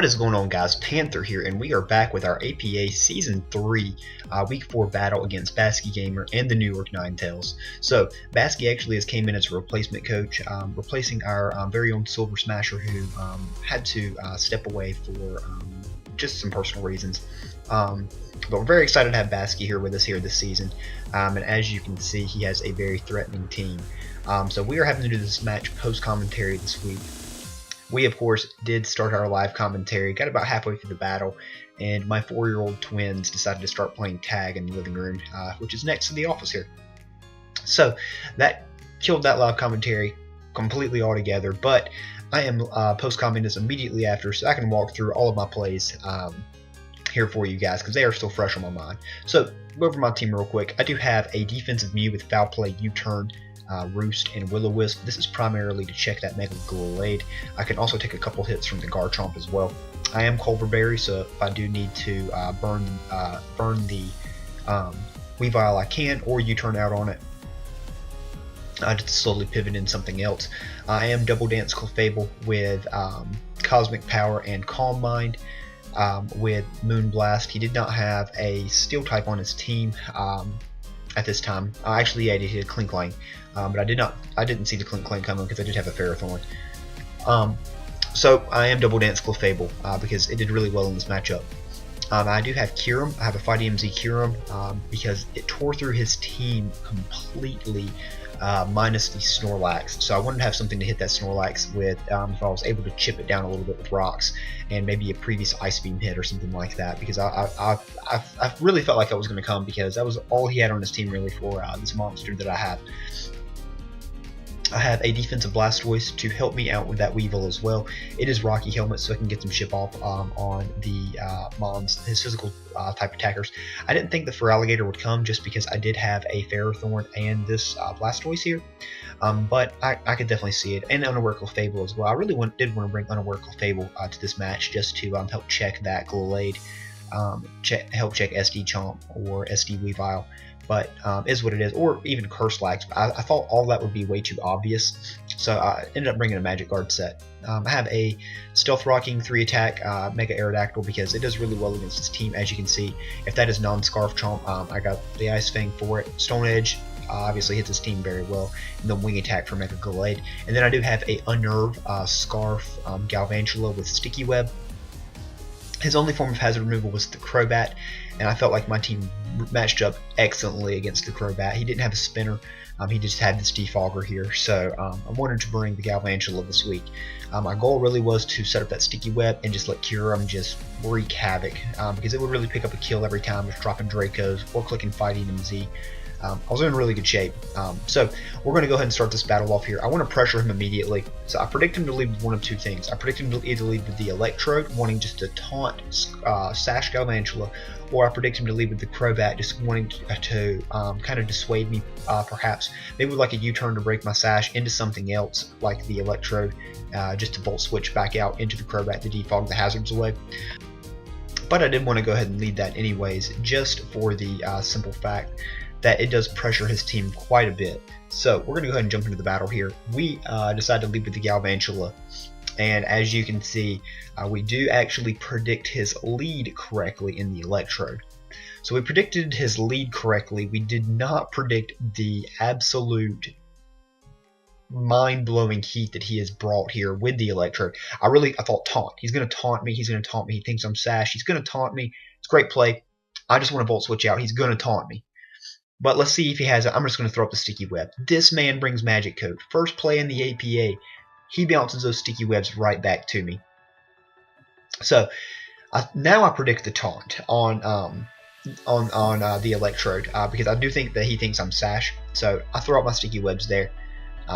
What is going on, guys? Panther here, and we are back with our APA Season 3 Week 4 battle against BaskyGamer and the New York Ninetails. So, Basky actually has came in as a replacement coach, replacing our very own Silver Smasher, who had to step away for just some personal reasons. But we're very excited to have Basky here with us here this season, and as you can see, he has a very threatening team. So we are having to do this match post-commentary this week. We, of course, did start our live commentary, got about halfway through the battle, and my 4-year-old twins decided to start playing tag in the living room, which is next to the office here. So that killed that live commentary completely altogether, but I am post-commenting this immediately after, so I can walk through all of my plays here for you guys, because they are still fresh on my mind. So, go over my team real quick. I do have a defensive Mew with Foul Play, U-Turn, Roost, and Will-O-Wisp. This is primarily to check that Mega Gallade. I can also take a couple hits from the Garchomp as well. I am Culverberry, so if I do need to burn the Weavile, I can, or U-turn out on it. Just slowly pivot in something else. I am Double Dance Clefable with Cosmic Power and Calm Mind. With Moonblast. He did not have a Steel type on his team at this time. Actually, yeah, he did a Klinklang, but I didn't see the Klinklang coming because I did have a Ferrothorn. So I am Double Dance Clefable because it did really well in this matchup. I do have Kyurem. I have a 5DMZ Kyurem because it tore through his team completely, minus the Snorlax. So I wanted to have something to hit that Snorlax with if I was able to chip it down a little bit with rocks and maybe a previous Ice Beam hit or something like that, because I really felt like I was going to come, because that was all he had on his team really for this monster that I have. I have a defensive Blastoise to help me out with that Weavile as well. It is Rocky Helmet, so I can get some ship off on the Mons, his physical type attackers. I didn't think the Feraligatr would come just because I did have a Ferrothorn and this Blastoise here, but I could definitely see it. And Unaware Clefable as well. I really did want to bring Unaware Clefable to this match just to help check that Gallade, help check SD Chomp or SD Weavile. But is what it is, or even Curselax. I thought all that would be way too obvious, so I ended up bringing a Magic Guard set. I have a Stealth Rocking 3-attack Mega Aerodactyl because it does really well against this team, as you can see. If that is non-Scarf Chomp, I got the Ice Fang for it. Stone Edge obviously hits his team very well, and the Wing Attack for Mega Gallade. And then I do have a Unnerve Scarf Galvantula with Sticky Web. His only form of hazard removal was the Crobat, and I felt like my team matched up excellently against the Crobat. He didn't have a spinner, he just had this Defogger here, so I wanted to bring the Galvantula this week. My goal really was to set up that Sticky Web and just let Kyurem just wreak havoc, because it would really pick up a kill every time, just dropping Dracos or clicking Fighting MZ. I was in really good shape. So we're going to go ahead and start this battle off here. I want to pressure him immediately. So I predict him to lead with one of two things. I predict him to either lead with the Electrode, wanting just to taunt Sash Galvantula, or I predict him to lead with the Crobat, just wanting to kind of dissuade me, perhaps. Maybe with like a U-turn to break my Sash into something else, like the Electrode, just to Volt Switch back out into the Crobat to defog the hazards away. But I did want to go ahead and lead that anyways, just for the simple fact that it does pressure his team quite a bit. So we're going to go ahead and jump into the battle here. We decided to lead with the Galvantula, and as you can see, we do actually predict his lead correctly in the Electrode. So we predicted his lead correctly. We did not predict the absolute mind-blowing heat that he has brought here with the Electrode. I thought taunt. He's going to taunt me. He's going to taunt me. He thinks I'm Sash. He's going to taunt me. It's a great play. I just want to Volt Switch out. He's going to taunt me. But let's see if he has it. I'm just going to throw up the Sticky Web. This man brings Magic Code. First play in the APA, he bounces those Sticky Webs right back to me. So now I predict the taunt on the Electrode, because I do think that he thinks I'm Sash. So I throw up my Sticky Webs there.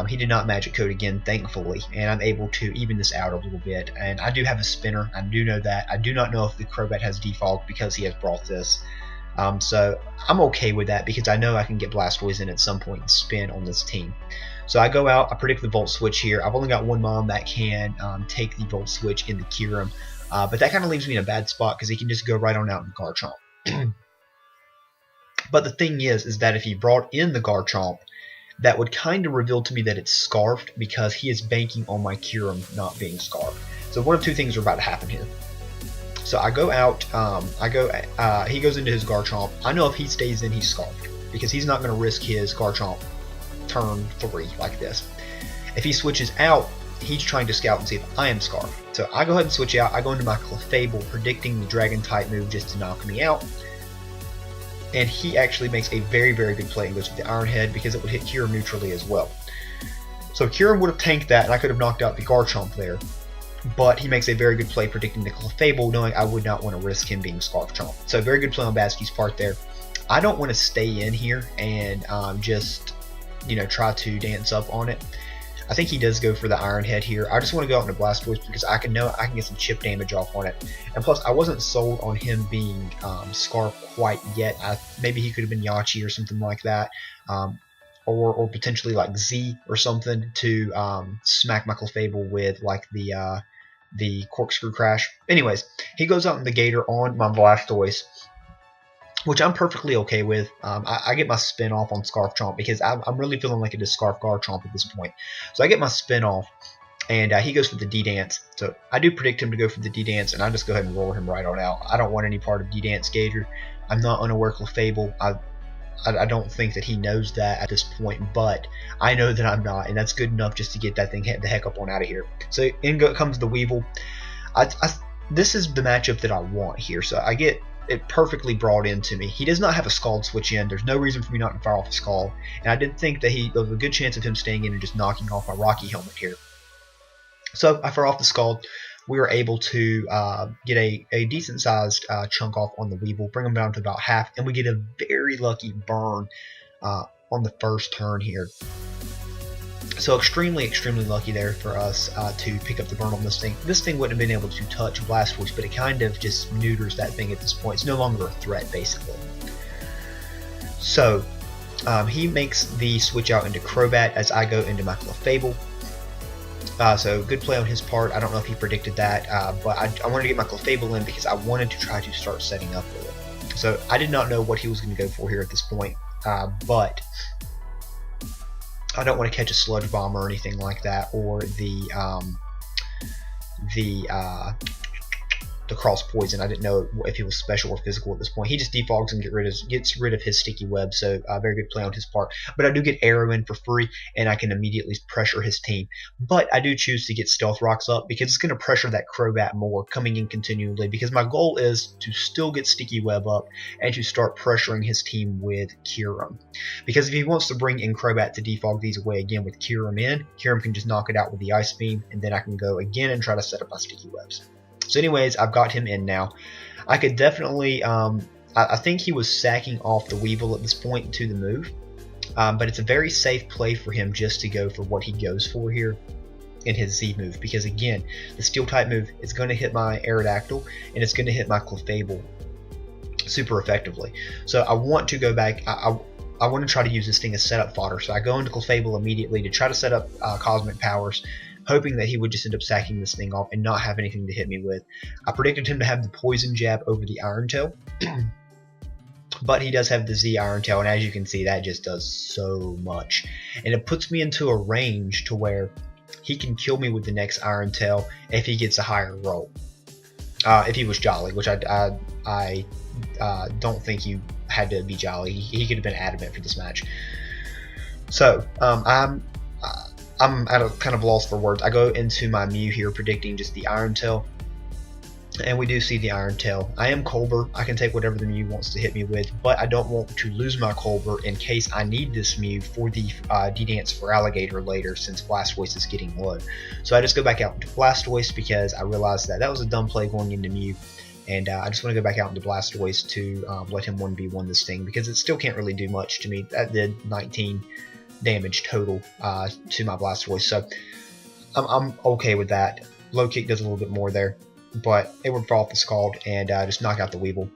He did not Magic Code again, thankfully, and I'm able to even this out a little bit. And I do have a spinner. I do know that. I do not know if the Crobat has default because he has brought this. So I'm okay with that because I know I can get Blastoise in at some point and spin on this team. So I go out, I predict the Volt Switch here. I've only got one Mon that can take the Volt Switch in the Kyurem, but that kind of leaves me in a bad spot because he can just go right on out in Garchomp. But the thing is that if he brought in the Garchomp, that would kind of reveal to me that it's Scarfed because he is banking on my Kyurem not being Scarfed. So one of two things are about to happen here. So I go out, he goes into his Garchomp. I know if he stays in, he's Scarfed, because he's not going to risk his Garchomp turn 3 like this. If he switches out, he's trying to scout and see if I am Scarfed. So I go ahead and switch out. I go into my Clefable, predicting the Dragon type move just to knock me out. And he actually makes a very, very good play and goes for the Iron Head because it would hit Kyurem neutrally as well. So Kyurem would have tanked that, and I could have knocked out the Garchomp there. But he makes a very good play predicting the Clefable, knowing I would not want to risk him being Scarf Chomp. So very good play on Basky's part there. I don't want to stay in here and just, try to dance up on it. I think he does go for the Iron Head here. I just want to go out into Blastoise because I can get some chip damage off on it. And plus, I wasn't sold on him being Scarf quite yet. Maybe he could have been Yachi or something like that. Or potentially like Z or something to smack my Clefable with like the Corkscrew Crash. Anyways, he goes out in the Gator on my Blastoise, which I'm perfectly okay with. I get my spin off on Scarf Chomp because I'm really feeling like it is Scarf Garchomp at this point. So I get my spin off, and he goes for the D-Dance. So I do predict him to go for the D-Dance, and I just go ahead and roll him right on out. I don't want any part of D-Dance Gator. I'm not unaware Clefable. I don't think that he knows that at this point, but I know that I'm not, and that's good enough just to get that thing the heck up on out of here. So in comes the Weavile. This is the matchup that I want here, so I get it perfectly brought into me. He does not have a Scald switch in. There's no reason for me not to fire off a Scald, and I did think that there was a good chance of him staying in and just knocking off my Rocky Helmet here. So I fire off the Scald. We were able to get a decent-sized chunk off on the Weavile, bring him down to about half, and we get a very lucky burn on the first turn here. So extremely, extremely lucky there for us to pick up the burn on this thing. This thing wouldn't have been able to touch Blastoise, but it kind of just neuters that thing at this point. It's no longer a threat, basically. So he makes the switch out into Crobat as I go into my Clefable. So good play on his part. I don't know if he predicted that, but I wanted to get my Clefable in because I wanted to try to start setting up with it. So I did not know what he was going to go for here at this point, but I don't want to catch a Sludge Bomb or anything like that, or the Cross Poison. I didn't know if he was special or physical at this point. He just defogs and gets rid of his sticky web, so very good play on his part. But I do get Arrow in for free, and I can immediately pressure his team. But I do choose to get Stealth Rocks up because it's going to pressure that Crobat more, coming in continually, because my goal is to still get sticky web up and to start pressuring his team with Kyurem. Because if he wants to bring in Crobat to defog these away again with Kyurem in, Kyurem can just knock it out with the Ice Beam, and then I can go again and try to set up my sticky webs. So anyways, I've got him in now. I could definitely, I think he was sacking off the Weavile at this point to the move. But it's a very safe play for him just to go for what he goes for here in his Z move. Because again, the Steel type move is going to hit my Aerodactyl, and it's going to hit my Clefable super effectively. So I want to go back, I want to try to use this thing as setup fodder. So I go into Clefable immediately to try to set up Cosmic Powers, hoping that he would just end up sacking this thing off and not have anything to hit me with. I predicted him to have the Poison Jab over the Iron Tail, but he does have the Z Iron Tail, and as you can see, that just does so much. And it puts me into a range to where he can kill me with the next Iron Tail if he gets a higher roll. If he was Jolly, which I don't think he had to be Jolly. He could have been adamant for this match. So, I'm at a kind of loss for words. I go into my Mew here predicting just the Iron Tail, and we do see the Iron Tail. I am Colbur. I can take whatever the Mew wants to hit me with, but I don't want to lose my Colbur in case I need this Mew for the D-Dance for Alligator later, since Blastoise is getting low. So I just go back out into Blastoise because I realized that was a dumb play going into Mew, and I just want to go back out into Blastoise to let him 1v1 this thing, because it still can't really do much to me. That did 19 damage total to my Blastoise, so I'm okay with that. Low kick does a little bit more there, but it would fall off the Scald and just knock out the Weavile.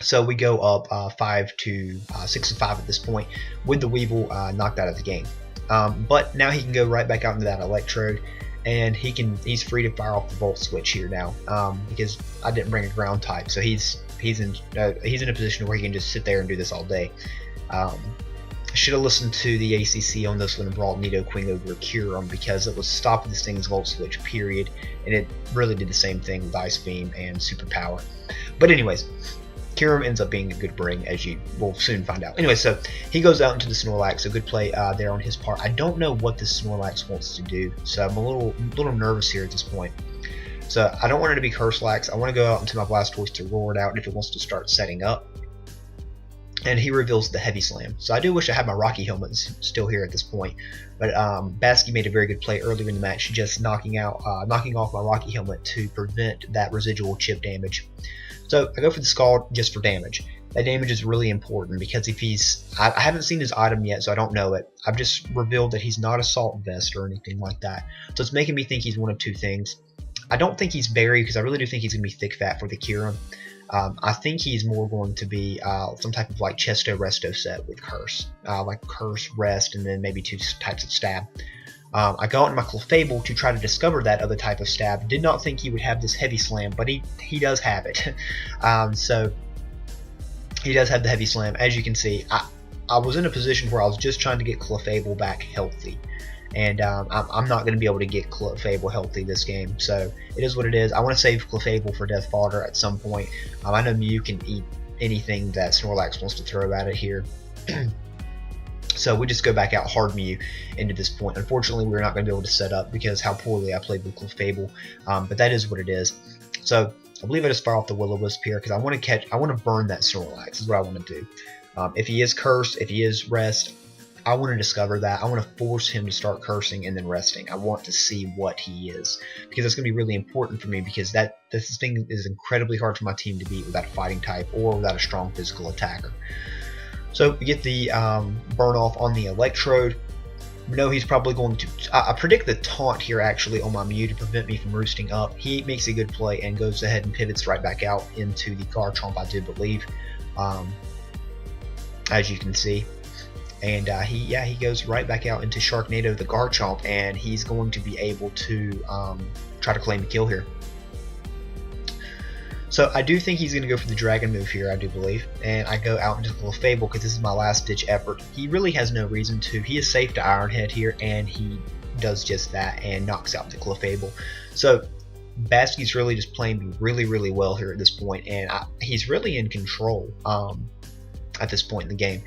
So we go up 6 to 5 at this point with the Weavile knocked out of the game. But now he can go right back out into that Electrode, and he's free to fire off the Volt Switch here now, because I didn't bring a ground type, so he's in a position where he can just sit there and do this all day. should have listened to the ACC on this one and brought Nidoking over Kyurem, because it was stopping this thing's Volt Switch, period, and it really did the same thing with Ice Beam and Superpower. But anyways, Kyurem ends up being a good bring, as you will soon find out. Anyway, so he goes out into the Snorlax, a good play there on his part. I don't know what this Snorlax wants to do, so I'm a little nervous here at this point. So I don't want it to be Curselax. I want to go out into my Blastoise to roar it out if it wants to start setting up. And he reveals the Heavy Slam. So I do wish I had my Rocky helmet still here at this point. But Basky made a very good play earlier in the match, just knocking off my Rocky helmet to prevent that residual chip damage. So I go for the Scald just for damage. That damage is really important, because if I haven't seen his item yet, so I don't know it. I've just revealed that he's not a Salt Vest or anything like that. So it's making me think he's one of two things. I don't think he's Berry, because I really do think he's going to be Thick Fat for the Kyurem. I think he's more going to be some type of like Chesto Resto set with Curse. Like Curse, Rest, and then maybe 2 types of Stab. I got into my Clefable to try to discover that other type of Stab. Did not think he would have this Heavy Slam, but he does have it. So he does have the Heavy Slam. As you can see, I was in a position where I was just trying to get Clefable back healthy. And I'm not going to be able to get Clefable healthy this game, so it is what it is. I want to save Clefable for Death Fodder at some point. I know Mew can eat anything that Snorlax wants to throw at it here. So we just go back out hard Mew into this point. Unfortunately, we're not going to be able to set up because how poorly I played with Clefable, but that is what it is. So I believe I just fire off the Will-O-Wisp here because I want to burn that Snorlax. Is what I want to do. If he is Cursed, if he is Rest, I want to discover that. I want to force him to start cursing and then resting. I want to see what he is, because that's going to be really important for me, because this thing is incredibly hard for my team to beat without a fighting type or without a strong physical attacker. So we get the burn off on the Electrode. No, he's probably going to... I predict the taunt here actually on my Mew to prevent me from roosting up. He makes a good play and goes ahead and pivots right back out into the Garchomp, I do believe, as you can see. And he goes right back out into Sharknado the Garchomp, and he's going to be able to try to claim a kill here. So I do think he's going to go for the Dragon move here, I do believe. And I go out into the Clefable because this is my last ditch effort. He really has no reason to. He is safe to Iron Head here, and he does just that and knocks out the Clefable. So Basky's really just playing me really, really well here at this point, and he's really in control at this point in the game.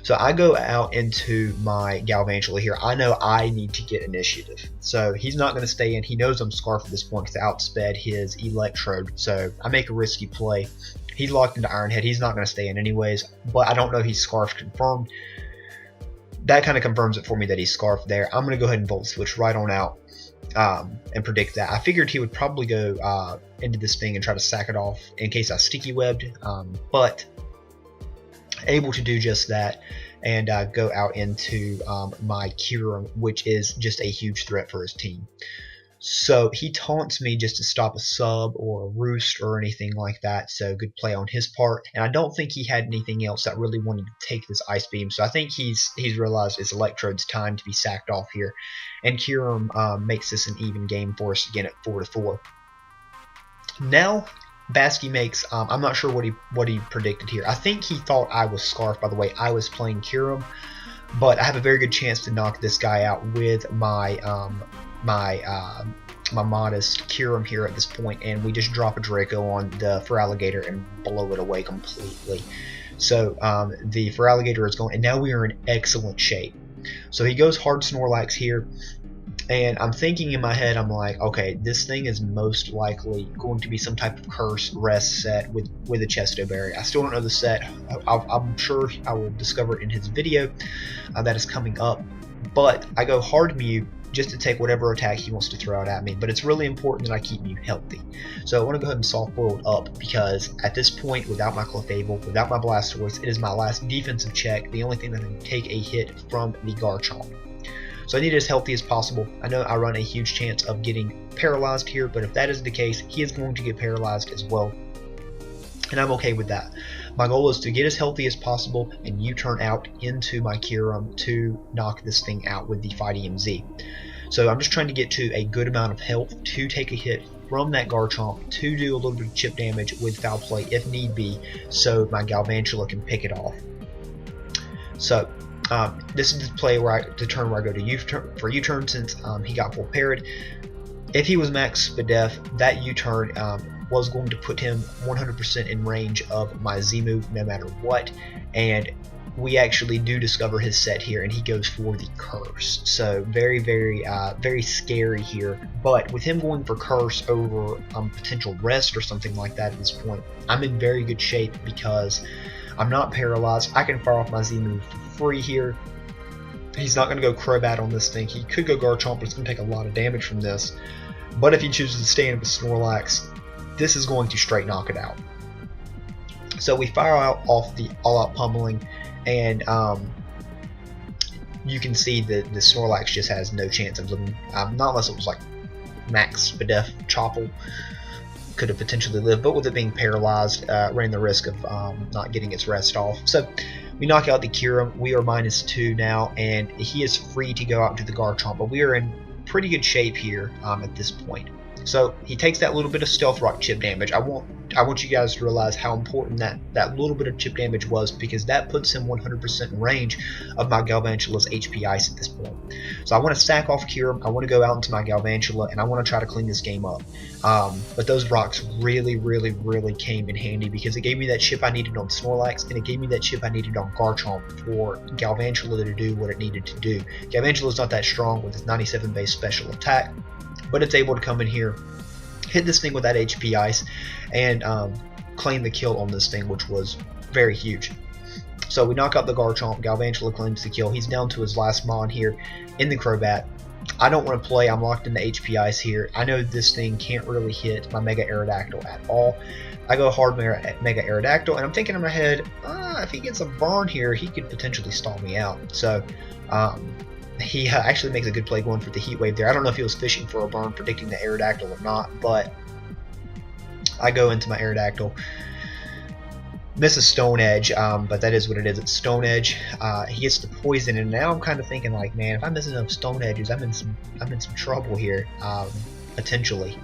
So I go out into my Galvantula here. I know I need to get initiative. So he's not going to stay in. He knows I'm Scarf at this point because I outsped his Electrode. So I make a risky play. He's locked into Iron Head. He's not going to stay in anyways. But I don't know he's Scarf confirmed. That kind of confirms it for me that he's Scarf there. I'm going to go ahead and Volt Switch right on out and predict that. I figured he would probably go into this thing and try to sack it off in case I Sticky Webbed. But able to do just that and go out into my Kyurem, which is just a huge threat for his team. So he taunts me just to stop a sub or a roost or anything like that, so good play on his part. And I don't think he had anything else that really wanted to take this Ice Beam, so I think he's realized it's Electrode's time to be sacked off here. And Kyurem makes this an even game for us again at 4-4. Now Basky makes, I'm not sure what he predicted here. I think he thought I was Scarf, by the way. I was playing Kyurem, but I have a very good chance to knock this guy out with my my modest Kyurem here at this point, and we just drop a Draco on the Feraligatr and blow it away completely. So the Feraligatr is going, and now we are in excellent shape. So he goes hard Snorlax here. And I'm thinking in my head, I'm like, okay, this thing is most likely going to be some type of Curse Rest set with a Chesto Berry. I still don't know the set. I'm sure I will discover it in his video that is coming up. But I go hard Mew just to take whatever attack he wants to throw out at me. But it's really important that I keep Mew healthy. So I want to go ahead and Soft Boiled up, because at this point, without my Clefable, without my Blastoise, it is my last defensive check. The only thing that can take a hit from the Garchomp. So I need it as healthy as possible. I know I run a huge chance of getting paralyzed here, but if that is the case, he is going to get paralyzed as well. And I'm okay with that. My goal is to get as healthy as possible and U-turn out into my Kyurem to knock this thing out with the Fight EMZ. So I'm just trying to get to a good amount of health to take a hit from that Garchomp, to do a little bit of chip damage with Foul Play if need be, so my Galvantula can pick it off. So This is the play the turn where I go to U-turn for U-turn since he got full parried. If he was max Spadef, that U-turn was going to put him 100% in range of my Z move no matter what, and we actually do discover his set here, and he goes for the curse. So very, very scary here. But with him going for curse over potential rest or something like that at this point, I'm in very good shape because I'm not paralyzed. I can fire off my Z move for free here. He's not going to go Crobat on this thing. He could go Garchomp, but it's going to take a lot of damage from this. But if he chooses to stay in with Snorlax, this is going to straight knock it out. So we fire out off the all-out pummeling, and you can see that the Snorlax just has no chance of living, not unless it was like max Spadef Choppel could have potentially lived, but with it being paralyzed, ran the risk of not getting its rest off. So we knock out the Kyurem. We are -2 now, and he is free to go out to the Garchomp, but we are in pretty good shape here at this point. So he takes that little bit of Stealth Rock chip damage. I want you guys to realize how important that little bit of chip damage was, because that puts him 100% in range of my Galvantula's HP Ice at this point. So I want to stack off Kyurem, I want to go out into my Galvantula, and I want to try to clean this game up. But those rocks really came in handy, because it gave me that chip I needed on Snorlax, and it gave me that chip I needed on Garchomp for Galvantula to do what it needed to do. Galvantula is not that strong with its 97 base special attack, but it's able to come in here, hit this thing with that HP Ice, and claim the kill on this thing, which was very huge. So we knock out the Garchomp, Galvantula claims the kill. He's down to his last Mon here in the Crobat. I don't want to play, I'm locked into HP Ice here. I know this thing can't really hit my Mega Aerodactyl at all. I go hard Mega Aerodactyl, and I'm thinking in my head, if he gets a burn here, he could potentially stall me out. So he actually makes a good play going for the Heat Wave there. I don't know if he was fishing for a burn, predicting the Aerodactyl or not, but I go into my Aerodactyl. Misses Stone Edge, but that is what it is. It's Stone Edge. He gets the poison, and now I'm kind of thinking like, man, if I miss enough Stone Edges, I'm in some trouble here, potentially.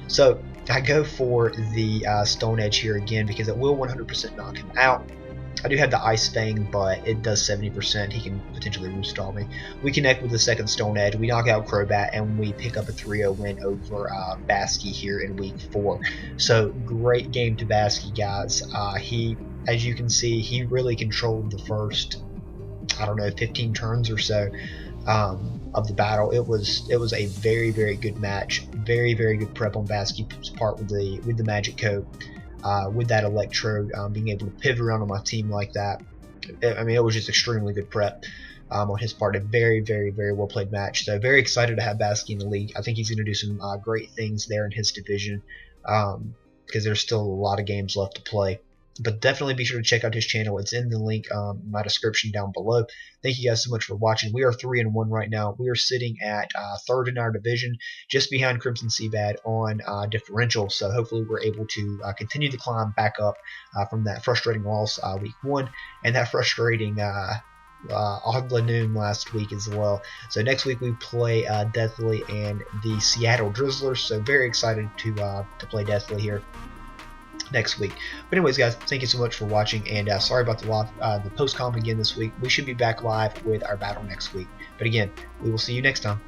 So I go for the Stone Edge here again, because it will 100% knock him out. I do have the Ice Fang, but it does 70%. He can potentially restall me. We connect with the second Stone Edge. We knock out Crobat, and we pick up a 3-0 win over Basky here in Week 4. So great game to Basky, guys. He, as you can see, he really controlled the first, I don't know, 15 turns or so of the battle. It was a very good match. Very good prep on Basky's part with the Magic Coat. With that Electrode, being able to pivot around on my team like that. I mean, it was just extremely good prep on his part. A very well played match. So very excited to have Basky in the league. I think he's going to do some great things there in his division, because there's still a lot of games left to play. But definitely be sure to check out his channel. It's in the link in my description down below. Thank you guys so much for watching. We are 3-1 right now. We are sitting at 3rd in our division, just behind Crimson Seabad on differential. So hopefully we're able to continue to climb back up from that frustrating loss week 1 and that frustrating Oglanoon last week as well. So next week we play Deathly and the Seattle Drizzlers. So very excited to play Deathly here next week. But anyways, guys, thank you so much for watching, and sorry about the post-com again this week. We should be back live with our battle next week. But again, we will see you next time.